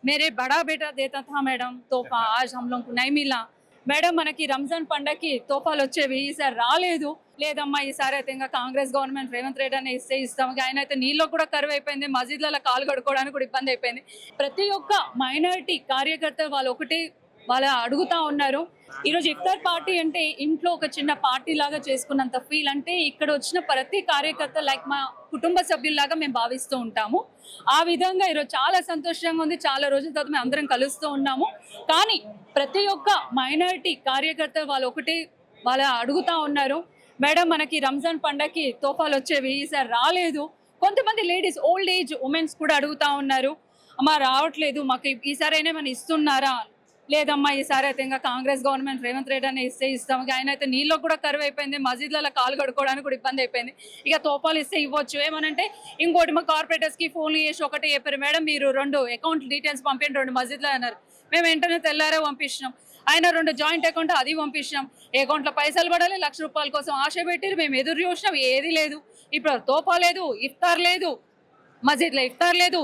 मेरे बड़ा बेटा देता था मैडम तोहफा, आज हम लोग को नहीं मिला. మేడం మనకి రంజాన్ పండగకి తోఫాలు వచ్చేవి, ఈసారి రాలేదు. లేదమ్మా ఈసారి అయితే ఇంకా కాంగ్రెస్ గవర్నమెంట్ రేవంత్ రెడ్డి అని ఇస్తాం. ఆయన అయితే నీళ్ళు కూడా కరువు అయిపోయింది, మసీద్లలో కాలు కడుక్కోవడానికి కూడా ఇబ్బంది అయిపోయింది. ప్రతి ఒక్క మైనారిటీ కార్యకర్త వాళ్ళు ఒకటి వాళ్ళు అడుగుతా ఉన్నారు. ఈరోజు ఇఫ్తార్ పార్టీ అంటే ఇంట్లో ఒక చిన్న పార్టీ లాగా చేసుకున్నంత ఫీల్. అంటే ఇక్కడ వచ్చిన ప్రతి కార్యకర్త లైక్ మా కుటుంబ సభ్యుల్లాగా మేము భావిస్తూ ఉంటాము. ఆ విధంగా ఈరోజు చాలా సంతోషంగా ఉంది. చాలా రోజుల తర్వాత మేము అందరం కలుస్తూ ఉన్నాము. కానీ ప్రతి ఒక్క మైనారిటీ కార్యకర్త వాళ్ళు ఒకటి వాళ్ళు అడుగుతా ఉన్నారు, మేడం మనకి రంజాన్ పండగకి తోఫాలు వచ్చేవి, ఈసారి రాలేదు. కొంతమంది లేడీస్ ఓల్డ్ ఏజ్ ఉమెన్స్ కూడా అడుగుతా ఉన్నారు, అమ్మ రావట్లేదు, మాకు ఈసారి అయినా ఏమైనా ఇస్తున్నారా? లేదమ్మా ఈసారి అయితే ఇంకా కాంగ్రెస్ గవర్నమెంట్ రేవంత్ రెడ్డి అని ఇస్తాం. ఆయన అయితే నీళ్ళు కూడా కరువు అయిపోయింది, మసీద్లలో కాలు కడుక్కోవడానికి కూడా ఇబ్బంది అయిపోయింది. ఇక తోపాలు ఇస్తే ఇవ్వచ్చు ఏమనంటే, ఇంకోటి మా కార్పొరేటర్స్కి ఫోన్లు చేసి ఒకటి చెప్పారు, మేడం మీరు 2 అకౌంట్ డీటెయిల్స్ పంపించండి 2 మసీద్లో అన్నారు. మేము వెంటనే తెల్లారే పంపించినాం. ఆయన 2 జాయింట్ అకౌంట్ అది పంపించినాం. అకౌంట్లో పైసలు పడాలి, ₹1,00,000 కోసం ఆశ పెట్టారు. మేము ఎదురు చూసినాం, ఏది లేదు. ఇప్పుడు తోపా లేదు, ఇఫ్తార్ లేదు, మసీద్లో ఇఫ్తార్ లేదు.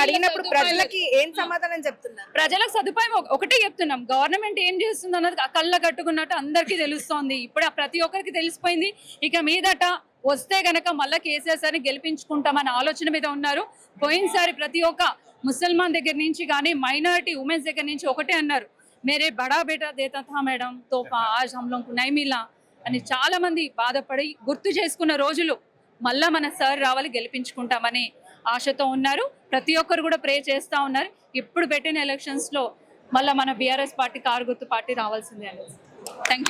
అడిగినప్పుడు ప్రజలకి ఏం సమాధానం చెప్తున్నారు? ప్రజలకు సదుపాయం ఒకటే చెప్తున్నాం, గవర్నమెంట్ ఏం చేస్తుంది అన్నది కళ్ళ కట్టుకున్నట్టు అందరికీ తెలుస్తోంది. ఇప్పుడు ప్రతి ఒక్కరికి తెలిసిపోయింది. ఇక మీదట వస్తే గనక మళ్ళీ కేసీఆర్ సార్ని గెలిపించుకుంటామనే ఆలోచన మీద ఉన్నారు. పోయినసారి ప్రతి ఒక్క ముసల్మాన్ దగ్గర నుంచి కానీ మైనారిటీ ఉమెన్స్ దగ్గర నుంచి ఒకటే అన్నారు, మేరే బడా బేటా దేతా థా మేడం తోఫా, ఆజ్ హమ్ లోగ్ కు నహీ మిలా అని చాలా మంది బాధపడి గుర్తు చేసుకున్న రోజులు. మళ్ళా మన సార్ రావాలి, గెలిపించుకుంటామని ఆశతో ఉన్నారు. ప్రతి ఒక్కరు కూడా ప్రే చేస్తూ ఉన్నారు. ఇప్పుడు పెట్టిన ఎలక్షన్స్లో మళ్ళీ మన బీఆర్ఎస్ పార్టీ కారు గుర్తు పార్టీ రావాల్సిందే అనేది. Thank you.